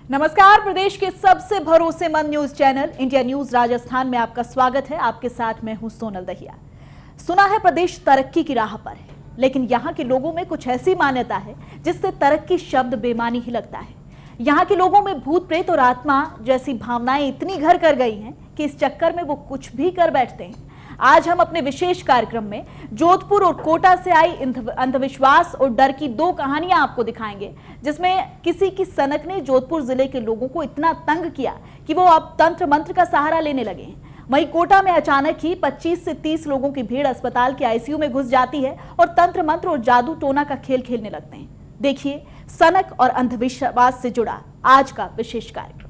नमस्कार, प्रदेश के सबसे भरोसेमंद news channel India news Rajasthan में आपका स्वागत है। आपके साथ मैं हूं सोनल दहिया। सुना है प्रदेश तरक्की की राह पर है, लेकिन यहाँ के लोगों में कुछ ऐसी मान्यता है जिससे तरक्की शब्द बेमानी ही लगता है। यहाँ के लोगों में भूत प्रेत और आत्मा जैसी भावनाएं इतनी घर कर गई हैं कि इस चक्कर में वो कुछ भी कर बैठते हैं। आज हम अपने विशेष कार्यक्रम में जोधपुर और कोटा से आई अंधविश्वास और डर की दो कहानियां आपको दिखाएंगे, जिसमें किसी की सनक ने जोधपुर जिले के लोगों को इतना तंग किया कि वो अब तंत्र मंत्र का सहारा लेने लगे हैं। वहीं कोटा में अचानक ही 25 से 30 लोगों की भीड़ अस्पताल के आईसीयू में घुस जाती है और तंत्र मंत्र और जादू टोना का खेल खेलने लगते हैं। देखिए सनक और अंधविश्वास से जुड़ा आज का विशेष कार्यक्रम।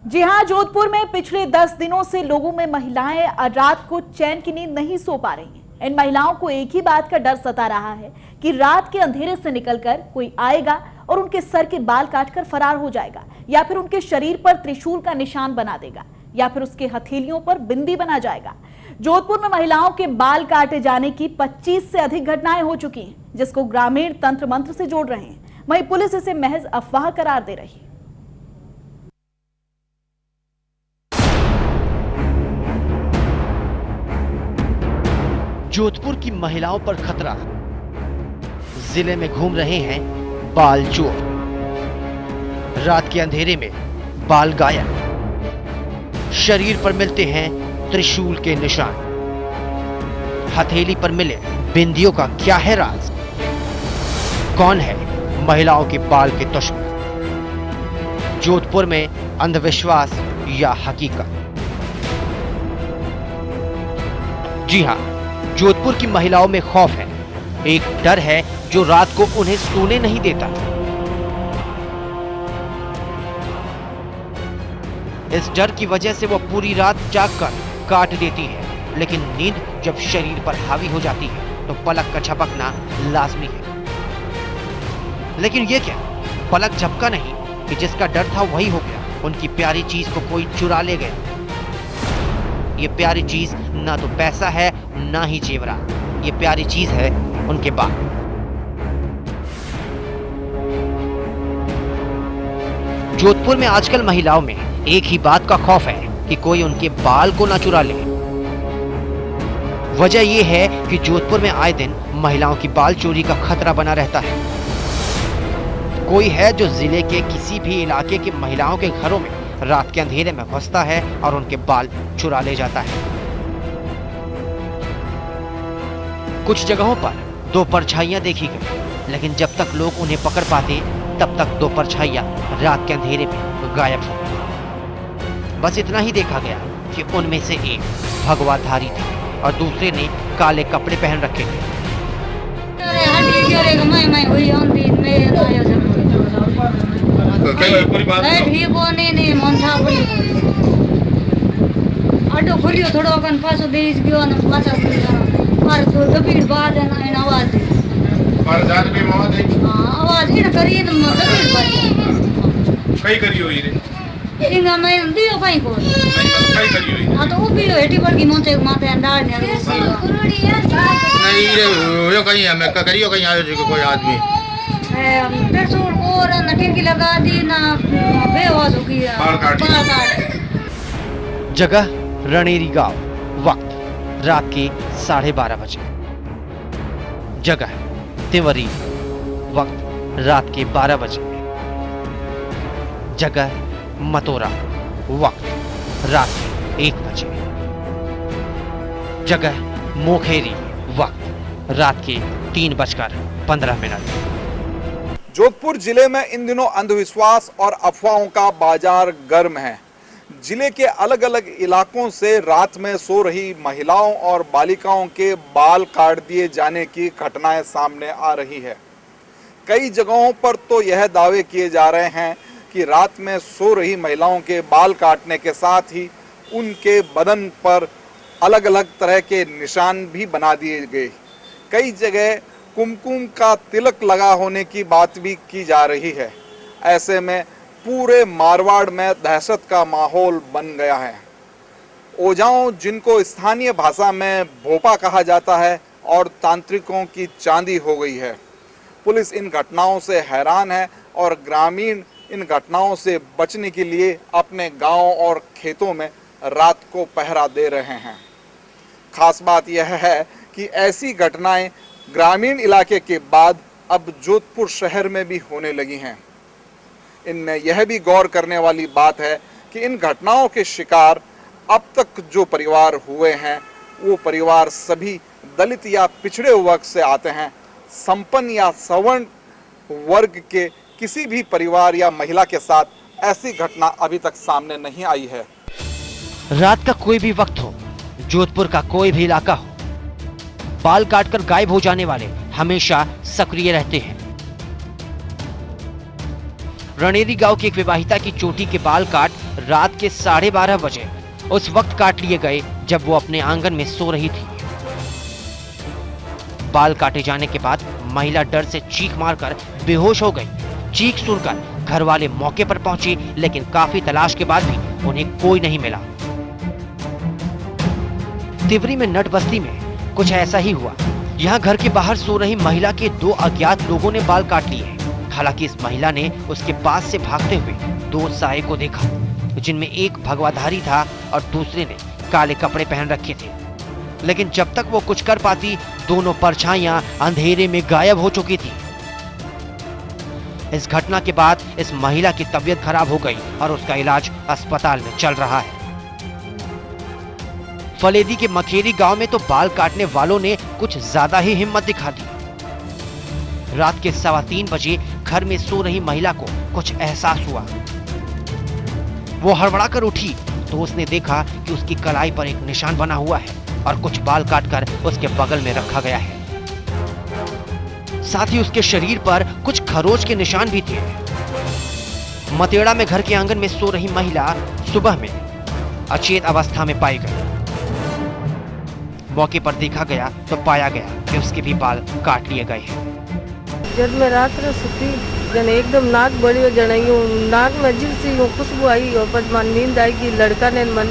जी हां, जोधपुर में पिछले 10 दिनों से लोगों में महिलाएं रात को चैन की नींद नहीं सो पा रही हैं। इन महिलाओं को एक ही बात का डर सता रहा है कि रात के अंधेरे से निकलकर कोई आएगा और उनके सर के बाल काटकर फरार हो जाएगा, या फिर उनके शरीर पर त्रिशूल का निशान बना देगा, या फिर उसके हथेलियों पर बिंदी बना जाएगा। जोधपुर में महिलाओं के बाल काटे जाने की 25 से अधिक घटनाएं हो चुकी हैं, जिसको ग्रामीण तंत्र मंत्र से जोड़ रहे हैं। वहीं पुलिस इसे महज अफवाह करार दे रही है। जोधपुर की महिलाओं पर खतरा। जिले में घूम रहे हैं बाल चोर। रात के अंधेरे में बाल गायब। शरीर पर मिलते हैं त्रिशूल के निशान। हथेली पर मिले बिंदियों का क्या है राज? कौन है महिलाओं के बाल के दुश्मन? जोधपुर में अंधविश्वास या हकीकत? जी हां, जोधपुर की महिलाओं में खौफ है। एक डर है जो रात को उन्हें सोने नहीं देता। इस डर की वजह से वो पूरी रात जागकर काट देती है, लेकिन नींद जब शरीर पर हावी हो जाती है तो पलक का झपकना लाजमी है। लेकिन ये क्या, पलक झपका नहीं कि जिसका डर था वही हो गया। उनकी प्यारी चीज को कोई चुरा ले गया। ये प्यारी चीज ना तो पैसा है ना ही जेवरा, ये प्यारी चीज है उनके बाल। जोधपुर में आजकल महिलाओं में एक ही बात का खौफ है कि कोई उनके बाल को ना चुरा ले। वजह यह है कि जोधपुर में आए दिन महिलाओं की बाल चोरी का खतरा बना रहता है। कोई है जो जिले के किसी भी इलाके की महिलाओं के घरों में रात के अंधेरे में घुसता है और उनके बाल चुरा ले जाता है। कुछ जगहों पर दो परछाइयां देखी गई, लेकिन जब तक लोग उन्हें पकड़ पाते तब तक दो परछाइयां रात के अंधेरे में गायब हो गई। बस इतना ही देखा गया कि उनमें से एक भगवाधारी थी और दूसरे ने काले कपड़े पहन रखे थे। आटो खोलियो थोड़ो कन पासो देश गयो न पासा पर तो दबीड़ बाद न आवाज दे पर जान भी मवा दे आवाज ही न करिए न दबीड़ बाद कई करियो ही रे इंगा मैं दियो कई को कई करियो ही हां तो वो भी हेटी पर की मोचे माथे अंडार ने नहीं रे यो कहीं हमें करियो कहीं आयो जो कोई आदमी पेट्रोल और न टिंकी लगा दी ना बेहोश हो गया बाल काट। जगह रणेरी गांव। वक्त रात के 12:30 बजे। जगह तिवरी। वक्त रात के 12 बजे। जगह मतोरा। वक्त रात के 1 बजे। जगह मोखेरी। वक्त रात के 3:15। जोधपुर जिले में इन दिनों अंधविश्वास और अफवाहों का बाजार गर्म है। जिले के अलग अलग इलाकों से रात में सो रही महिलाओं और बालिकाओं के बाल काट दिए जाने की घटनाएं सामने आ रही है। कई जगहों पर तो यह दावे किए जा रहे हैं कि रात में सो रही महिलाओं के बाल काटने के साथ ही उनके बदन पर अलग अलग तरह के निशान भी बना दिए गए। कई जगह कुमकुम का तिलक लगा होने की बात भी की जा रही है। ऐसे में पूरे मारवाड़ में दहशत का माहौल बन गया है। ओझाओं, जिनको स्थानीय भाषा में भोपा कहा जाता है, और तांत्रिकों की चांदी हो गई है। पुलिस इन घटनाओं से हैरान है और ग्रामीण इन घटनाओं से बचने के लिए अपने गांवों और खेतों में रात को पहरा दे रहे हैं। खास बात यह है कि ऐसी घटनाएं ग्रामीण इलाके के बाद अब जोधपुर शहर में भी होने लगी हैं। इनमें यह भी गौर करने वाली बात है कि इन घटनाओं के शिकार अब तक जो परिवार हुए हैं, वो परिवार सभी दलित या पिछड़े वर्ग से आते हैं। संपन्न या सवर्ण वर्ग के किसी भी परिवार या महिला के साथ ऐसी घटना अभी तक सामने नहीं आई है। रात का कोई भी वक्त हो, जोधपुर का कोई भी इलाका हो, बाल काटकर गायब हो जाने वाले हमेशा सक्रिय रहते हैं। रणेरी गांव की एक विवाहिता की चोटी के बाल काट रात के 12:30 बजे उस वक्त काट लिए गए जब वो अपने आंगन में सो रही थी। बाल काटे जाने के बाद महिला डर से चीख मारकर बेहोश हो गई। चीख सुनकर घर वाले मौके पर पहुंचे, लेकिन काफी तलाश के बाद भी उन्हें कोई नहीं मिला। तिवरी में नट बस्ती में कुछ ऐसा ही हुआ। यहाँ घर के बाहर सो रही महिला के 2 अज्ञात लोगों ने बाल काट लिए। हालांकि इस महिला ने उसके पास से भागते हुए 2 साये को देखा, जिनमें एक भगवाधारी था और दूसरे ने काले कपड़े पहन रखे थे। लेकिन जब तक वो कुछ कर पाती, दोनों परछाइयां अंधेरे में गायब हो चुकी थी। इस घटना के बाद इस महिला की तबीयत खराब हो गई और उसका इलाज अस्पताल में चल रहा है। फलेदी के मखेरी गांव में तो बाल काटने वालों ने कुछ ज्यादा ही हिम्मत दिखा दी। रात के 3:15 बजे घर में सो रही महिला को कुछ एहसास हुआ। वो हड़बड़ाकर उठी तो उसने देखा कि उसकी कलाई पर एक निशान बना हुआ है और कुछ बाल काटकर उसके बगल में रखा गया है। साथ ही उसके शरीर पर कुछ खरोच के निशान भी थे। मतेड़ा में घर के आंगन में सो रही महिला सुबह में अचेत अवस्था में पाई गई। मौके पर देखा गया तो पाया गया कि उसके भी बाल काट लिए गए हैं। जब मैं रात में सोती जन एकदम नाक बड़ी हो जन नाक में अजीब सी खुशबू आई और बस मन नींद आई कि लड़का ने मन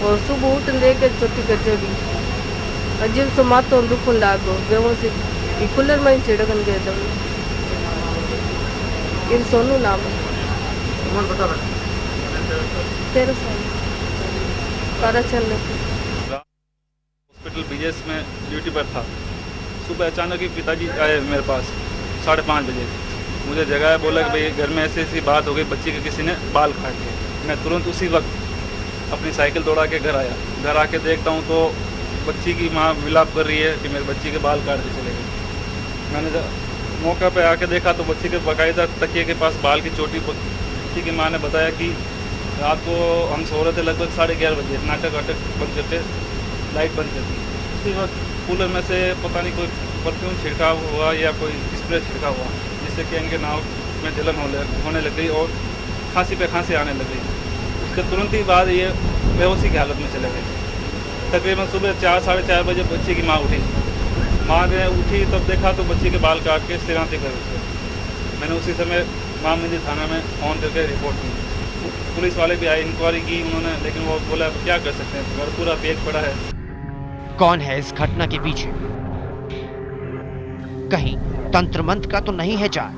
और सुबह उठ लेके चोटी कर चढ़ी अजीब से माथो दुख लागो बेवो से कूलर में छिड़कन गए दम इन सोनू नाम उम्र बता 13 साल कराचल हॉस्पिटल बीजेएस में ड्यूटी पर था। सुबह अचानक ही पिताजी आए मेरे पास 5:30 बजे। मुझे जगाया, बोला कि भाई घर में ऐसी ऐसी बात हो गई, बच्ची के किसी ने बाल काट लिए। मैं तुरंत उसी वक्त अपनी साइकिल दौड़ा के घर आया। घर आके देखता हूँ तो बच्ची की माँ विलाप कर रही है कि मेरे बच्ची के बाल काट के चले गए। मैंने मौका पे आके देखा तो बच्ची के बाकायदा तकिए के पास बाल की चोटी। बच्ची की माँ ने बताया कि रात को हम सो रहे थे लगभग 11:30 बजे, नाटक वाटक बंद करके लाइट बंद कर दी। उसी वक्त कूलर में से पता नहीं कोई परफ्यूम छिड़काव हुआ या कोई स्प्रे छिड़का हुआ, जिससे कि इनके नाव में जलन होने लग गई और खांसी पे खांसी आने लग गई। उसके तुरंत ही बाद ये बेहोशी की हालत में चले गए। तकरीबन सुबह 4 साढ़े 4 बजे बच्ची की माँ उठी। माँ ने उठी तब देखा तो बच्ची के बाल काट के सिरांती कर उसे। मैंने उसी समय मामली थाना में फोन करके रिपोर्ट की। पुलिस वाले भी आए, इंक्वायरी की उन्होंने, लेकिन वो बोला क्या कर सकते हैं, घर पूरा पैक पड़ा है। कौन है इस घटना के पीछे? कहीं तंत्र मंत्र का तो नहीं है जाल?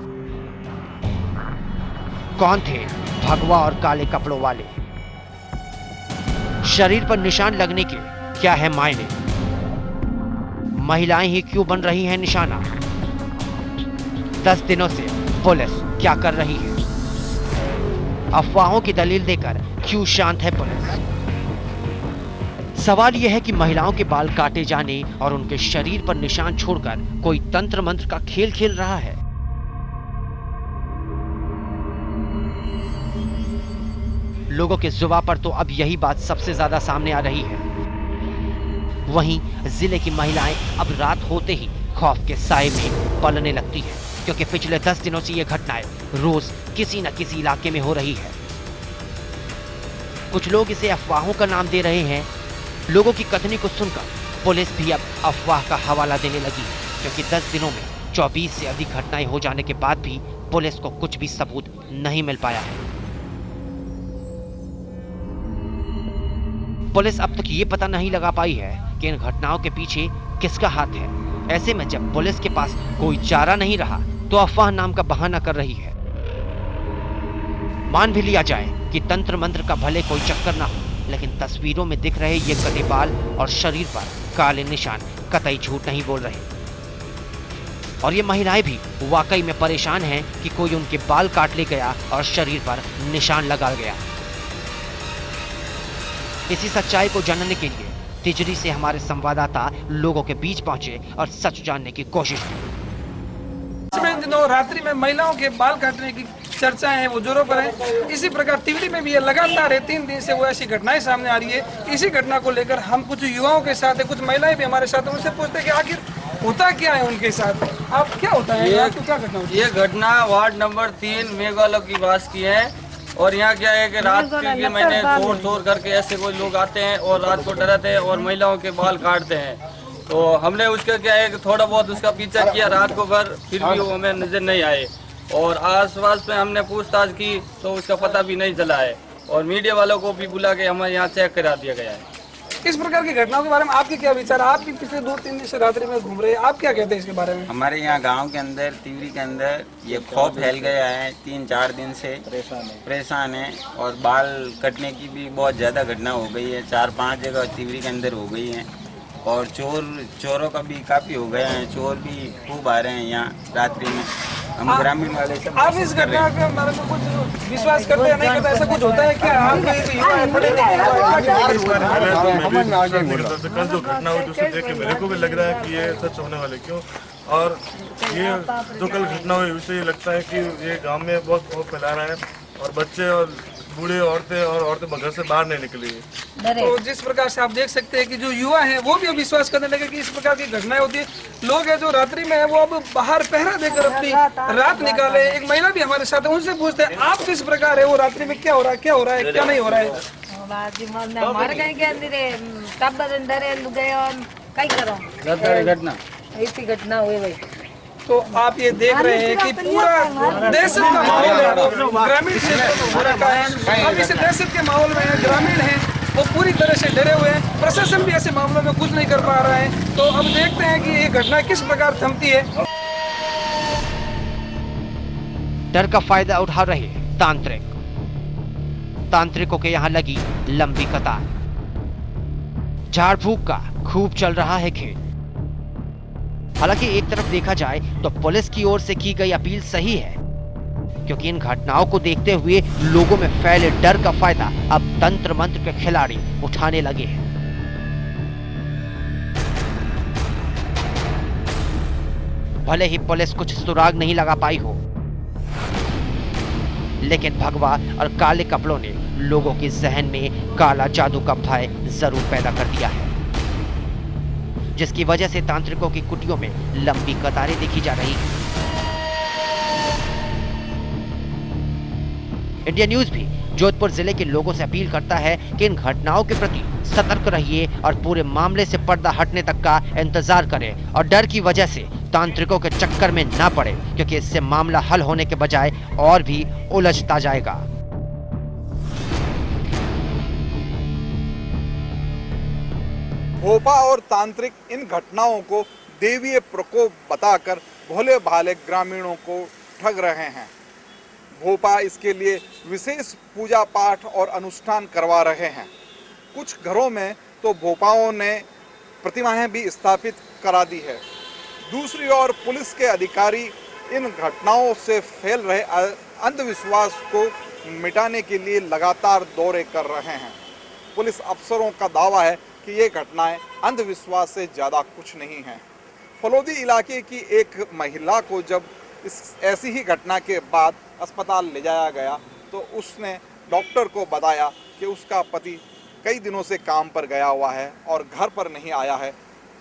कौन थे भगवा और काले कपड़ों वाले? शरीर पर निशान लगने के क्या है मायने? महिलाएं ही क्यों बन रही हैं निशाना? 10 दिनों से पुलिस क्या कर रही है? अफवाहों की दलील देकर क्यों शांत है पुलिस? सवाल यह है कि महिलाओं के बाल काटे जाने और उनके शरीर पर निशान छोड़कर कोई तंत्र मंत्र का खेल खेल रहा है। लोगों के जुबान पर तो अब यही बात सबसे ज्यादा सामने आ रही है। वहीं जिले की महिलाएं अब रात होते ही खौफ के साए में पलने लगती हैं, क्योंकि पिछले 10 दिनों से ये घटनाएं रोज किसी न किसी इलाके में हो रही है। कुछ लोग इसे अफवाहों का नाम दे रहे हैं। लोगों की कथनी को सुनकर पुलिस भी अब अफवाह का हवाला देने लगी है। क्योंकि 10 दिनों में 24 से अधिक घटनाएं हो जाने के बाद भी पुलिस को कुछ भी सबूत नहीं मिल पाया है। पुलिस अब तक ये पता नहीं लगा पाई है कि इन घटनाओं के पीछे किसका हाथ है। ऐसे में जब पुलिस के पास कोई चारा नहीं रहा तो अफवाह नाम का बहाना कर रही है। मान भी लिया जाए कि तंत्र मंत्र का भले कोई चक्कर ना हो, लेकिन तस्वीरों में दिख रहे ये कटे बाल और शरीर पर काले निशान कतई झूठ नहीं बोल रहे। और ये महिलाएं भी वाकई में परेशान हैं कि कोई उनके बाल काट ले गया और शरीर पर निशान लगा गया। इसी सच्चाई को जानने के लिए तिजरी से हमारे संवाददाता लोगों के बीच पहुंचे और सच जानने की कोशिश की। इन दिनों रात्रि में महिलाओं के बाल काटने की चर्चाएं हैं वो जोरों पर है। इसी प्रकार तिवरी में भी ये लगातार है, 3 दिन से वो ऐसी घटनाएं सामने आ रही है। इसी घटना को लेकर हम कुछ युवाओं के साथ है, कुछ महिलाएं भी हमारे साथ हैं, उनसे पूछते हैं कि आखिर होता क्या है उनके साथ। आप क्या होता है क्या घटना होती है? ये घटना वार्ड नंबर 3 मेघवालों की बास की है। और यहाँ क्या है कि रात के मैंने तोड़ करके ऐसे कोई लोग आते हैं और रात को डराते हैं और महिलाओं के बाल काटते हैं। तो हमने उसका क्या है कि थोड़ा बहुत उसका पीछा किया रात को, फिर भी वो हमें नजर नहीं आए। और आसपास में हमने पूछताछ की तो उसका पता भी नहीं चला है। और मीडिया वालों को भी बुला के हमें यहाँ चेक करा दिया गया है। इस प्रकार की घटनाओं के बारे में आपके क्या विचार? आप भी पिछले 2-3 दिन से रात्रि में घूम रहे हैं, आप क्या कहते हैं इसके बारे में? हमारे यहाँ गांव के अंदर तिवरी के अंदर ये खौफ फैल गया है, 3-4 दिन से परेशान है। और बाल कटने की भी बहुत ज़्यादा घटना हो गई है, 4-5 जगह तिवरी के अंदर हो गई है। और चोरों का भी काफ़ी हो गया है, चोर भी खूब आ रहे हैं यहाँ रात्रि में। हम ग्रामीण वाले सब आप इस घटना के बारे में कुछ विश्वास करते हैं? नहीं करते? ऐसा कुछ होता है क्या? आप कल जो घटना हुई उसे देख के मेरे को भी लग रहा है कि ये सच होने वाले क्यों। और ये जो कल घटना हुई उससे ये लगता है कि ये गांव में बहुत खौफ फैला रहा है और बच्चे और बूढ़े औरतें घर से बाहर नहीं निकली। तो जिस प्रकार से आप देख सकते हैं कि जो युवा हैं वो भी अब विश्वास करने लगे कि इस प्रकार की घटनाएं होती है। लोग हैं जो रात्रि में है वो अब बाहर पहरा देकर अपनी रात निकाले। एक महिला भी हमारे साथ है, उनसे पूछते हैं आप किस प्रकार है, वो रात्रि में क्या हो रहा है, क्या नहीं हो रहा है? घटना ऐसी घटना हुई भाई। तो आप ये देख रहे हैं कि पूरा दहशत का माहौल है, ग्रामीण क्षेत्र में हो रखा है। अब इस दहशत के माहौल में ग्रामीण हैं वो पूरी तरह से डरे हुए हैं। प्रशासन भी ऐसे मामलों में कुछ नहीं कर पा रहा है। तो अब देखते हैं कि ये घटना किस प्रकार थमती है। डर का फायदा उठा रहे तांत्रिकों के यहाँ लगी लंबी कतार। झाड़ फूक का खूब चल रहा है खेल। हालांकि एक तरफ देखा जाए तो पुलिस की ओर से की गई अपील सही है, क्योंकि इन घटनाओं को देखते हुए लोगों में फैले डर का फायदा अब तंत्र मंत्र के खिलाड़ी उठाने लगे हैं। भले ही पुलिस कुछ सुराग नहीं लगा पाई हो, लेकिन भगवा और काले कपड़ों ने लोगों के जहन में काला जादू का भय जरूर पैदा कर दिया है, जिसकी वजह से तांत्रिकों की कुटियों में लंबी कतारें देखी जा रही हैं। इंडिया न्यूज भी जोधपुर जिले के लोगों से अपील करता है कि इन घटनाओं के प्रति सतर्क रहिए और पूरे मामले से पर्दा हटने तक का इंतजार करें और डर की वजह से तांत्रिकों के चक्कर में ना पड़े, क्योंकि इससे मामला हल होने के बजाय और भी उलझता जाएगा। भोपा और तांत्रिक इन घटनाओं को देवीय प्रकोप बताकर भोले भाले ग्रामीणों को ठग रहे हैं। भोपा इसके लिए विशेष पूजा पाठ और अनुष्ठान करवा रहे हैं। कुछ घरों में तो भोपाओं ने प्रतिमाएं भी स्थापित करा दी है। दूसरी ओर पुलिस के अधिकारी इन घटनाओं से फैल रहे अंधविश्वास को मिटाने के लिए लगातार दौरे कर रहे हैं। पुलिस अफसरों का दावा है कि ये घटनाएं अंधविश्वास से ज़्यादा कुछ नहीं हैं। फलोदी इलाके की एक महिला को जब ऐसी ही घटना के बाद अस्पताल ले जाया गया तो उसने डॉक्टर को बताया कि उसका पति कई दिनों से काम पर गया हुआ है और घर पर नहीं आया है।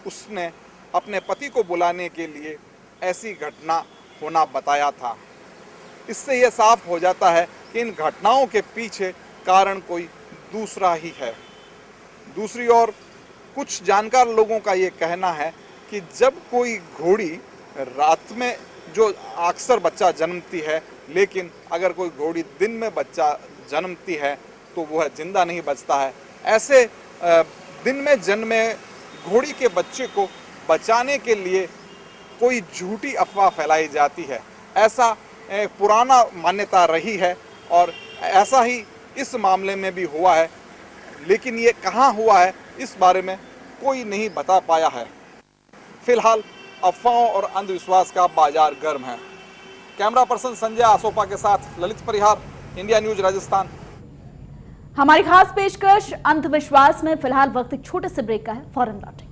उसने अपने पति को बुलाने के लिए ऐसी घटना होना बताया था। इससे यह साफ हो जाता है कि इन घटनाओं के पीछे कारण कोई दूसरा ही है। दूसरी ओर कुछ जानकार लोगों का ये कहना है कि जब कोई घोड़ी रात में जो अक्सर बच्चा जन्मती है, लेकिन अगर कोई घोड़ी दिन में बच्चा जन्मती है तो वह जिंदा नहीं बचता है। ऐसे दिन में जन्मे घोड़ी के बच्चे को बचाने के लिए कोई झूठी अफवाह फैलाई जाती है। ऐसा पुराना मान्यता रही है और ऐसा ही इस मामले में भी हुआ है, लेकिन ये कहाँ हुआ है इस बारे में कोई नहीं बता पाया है। फिलहाल अफवाहों और अंधविश्वास का बाजार गर्म है। कैमरा पर्सन संजय आसोपा के साथ ललित परिहार, इंडिया न्यूज राजस्थान। हमारी खास पेशकश अंधविश्वास में फिलहाल वक्त एक छोटे से ब्रेक का है, फौरन लौटें।